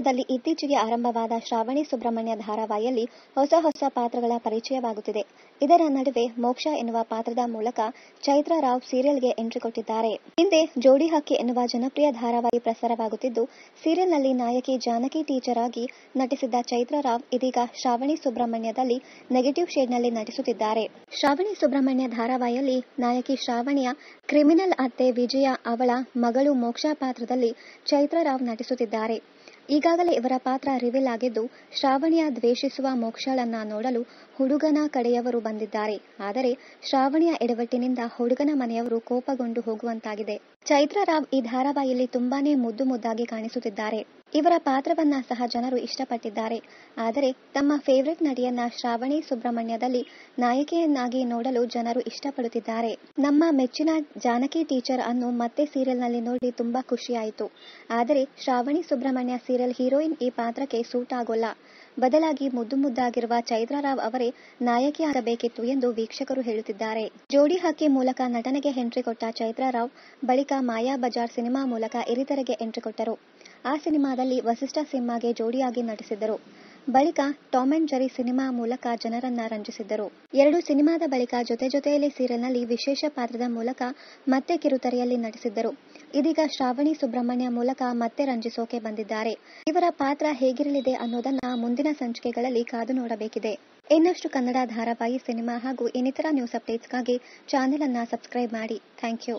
ಕನ್ನಡದಲ್ಲಿ ಇತ್ತೀಚೆಗೆ ಆರಂಭವಾದ ಶ್ರಾವಣಿ ಸುಬ್ರಹ್ಮಣ್ಯ ಧಾರಾವಾಹಿಯಲ್ಲಿ ಹೊಸ ಪಾತ್ರಗಳ ಪರಿಚಯವಾಗುತ್ತಿದೆ. ಇದರ ನಡುವೆ ಮೋಕ್ಷ ಎನ್ನುವ ಪಾತ್ರದ ಮೂಲಕ ಚೈತ್ರಾ ರಾವ್ ಸೀರಿಯಲ್ಗೆ ಎಂಟ್ರಿ ಕೊಟ್ಟಿದ್ದಾರೆ. ಹಿಂದೆ ಜೋಡಿ ಹಕ್ಕಿ ಎನ್ನುವ ಜನಪ್ರಿಯ ಧಾರಾವಾಹಿ ಪ್ರಸಾರವಾಗುತ್ತಿದ್ದು, ಸೀರಿಯಲ್ನಲ್ಲಿ ನಾಯಕಿ ಜಾನಕಿ ಟೀಚರ್ ಆಗಿ ನಟಿಸಿದ್ದ ಚೈತ್ರಾ ರಾವ್ ಇದೀಗ ಶ್ರಾವಣಿ ಸುಬ್ರಹ್ಮಣ್ಯದಲ್ಲಿ ನೆಗೆಟಿವ್ ಶೇಡ್ನಲ್ಲಿ ನಟಿಸುತ್ತಿದ್ದಾರೆ. ಶ್ರಾವಣಿ ಸುಬ್ರಹ್ಮಣ್ಯ ಧಾರಾವಾಹಿಯಲ್ಲಿ ನಾಯಕಿ ಶ್ರಾವಣಿಯ ಕ್ರಿಮಿನಲ್ ಅತ್ತೆ ವಿಜಯ ಅವಳ ಮಗಳು ಮೋಕ್ಷ ಪಾತ್ರದಲ್ಲಿ ಚೈತ್ರಾ ರಾವ್ ನಟಿಸುತ್ತಿದ್ದಾರೆ. ಈಗಾಗಲೇ ಇವರ ಪಾತ್ರ ರಿವೀಲ್ ಆಗಿದ್ದು, ಶ್ರಾವಣಿಯ ದ್ವೇಷಿಸುವ ಮೋಕ್ಷಳನ್ನ ನೋಡಲು ಹುಡುಗನ ಕಡೆಯವರು ಬಂದಿದ್ದಾರೆ. ಆದರೆ ಶ್ರಾವಣಿಯ ಎಡವಟ್ಟಿನಿಂದ ಹುಡುಗನ ಮನೆಯವರು ಕೋಪಗೊಂಡು ಹೋಗುವಂತಾಗಿದೆ. ಚೈತ್ರಾ ರಾವ್ ಈ ಧಾರಾವಾಹಿಯಲ್ಲಿ ತುಂಬಾನೇ ಮುದ್ದಾಗಿ ಕಾಣಿಸುತ್ತಿದ್ದಾರೆ. ಇವರ ಪಾತ್ರವನ್ನ ಸಹ ಜನರು ಇಷ್ಟಪಟ್ಟಿದ್ದಾರೆ. ಆದರೆ ತಮ್ಮ ಫೇವರಿಟ್ ನಟಿಯನ್ನ ಶ್ರಾವಣಿ ಸುಬ್ರಹ್ಮಣ್ಯದಲ್ಲಿ ನಾಯಕಿಯನ್ನಾಗಿ ನೋಡಲು ಜನರು ಇಷ್ಟಪಡುತ್ತಿದ್ದಾರೆ. ನಮ್ಮ ಮೆಚ್ಚಿನ ಜಾನಕಿ ಟೀಚರ್ ಅನ್ನು ಮತ್ತೆ ಸೀರಿಯಲ್ನಲ್ಲಿ ನೋಡಿ ತುಂಬಾ ಖುಷಿಯಾಯಿತು. ಆದರೆ ಶ್ರಾವಣಿ ಸುಬ್ರಹ್ಮಣ್ಯ ಸೀರಿಯಲ್ ಹೀರೋಯಿನ್ ಈ ಪಾತ್ರಕ್ಕೆ ಸೂಟ್ ಆಗೋಲ್ಲ. ಬದಲಾಗಿ ಮುದ್ದಾಗಿರುವ ಚೈತ್ರಾ ರಾವ್ ಅವರೇ ನಾಯಕಿಯಾಗಬೇಕಿತ್ತು ಎಂದು ವೀಕ್ಷಕರು ಹೇಳುತ್ತಿದ್ದಾರೆ. ಜೋಡಿ ಹಕ್ಕಿ ಮೂಲಕ ನಟನೆಗೆ ಎಂಟ್ರಿ ಕೊಟ್ಟ ಚೈತ್ರಾ ರಾವ್ ಬಳಿಕ ಮಾಯಾ ಬಜಾರ್ ಸಿನಿಮಾ ಮೂಲಕ ಹಿರಿತೆರೆಗೆ ಎಂಟ್ರಿ ಕೊಟ್ಟರು. ಆ ಸಿನಿಮಾದಲ್ಲಿ ವಸಿಷ್ಠ ಸಿಂಹಗೆ ಜೋಡಿಯಾಗಿ ನಟಿಸಿದ್ದರು. ಬಳಿಕ ಟಾಮ್ ಅಂಡ್ ಜೆರ್ರಿ ಸಿನಿಮಾ ಮೂಲಕ ಜನರನ್ನ ರಂಜಿಸಿದ್ದರು. 2 ಸಿನಿಮಾದ ಬಳಿಕ ಜೊತೆಯಲ್ಲಿ ಸೀರಿಯಲ್ನಲ್ಲಿ ವಿಶೇಷ ಪಾತ್ರದ ಮೂಲಕ ಮತ್ತೆ ಕಿರುತೆರೆಯಲ್ಲಿ ನಟಿಸಿದ್ದರು. ಇದೀಗ ಶ್ರಾವಣಿ ಸುಬ್ರಹ್ಮಣ್ಯ ಮೂಲಕ ಮತ್ತೆ ರಂಜಿಸೋಕೆ ಬಂದಿದ್ದಾರೆ. ಇವರ ಪಾತ್ರ ಹೇಗಿರಲಿದೆ ಅನ್ನೋದನ್ನ ಮುಂದಿನ ಸಂಚಿಕೆಗಳಲ್ಲಿ ಕಾದು ನೋಡಬೇಕಿದೆ. ಇನ್ನಷ್ಟು ಕನ್ನಡ ಧಾರಾವಾಹಿ, ಸಿನಿಮಾ ಹಾಗೂ ಇನ್ನಿತರ ನ್ಯೂಸ್ ಅಪ್ಡೇಟ್ಸ್ಗಾಗಿ ಚಾನೆಲ್ ಅನ್ನ ಸಬ್ಸ್ಕ್ರೈಬ್ ಮಾಡಿ. Thank you.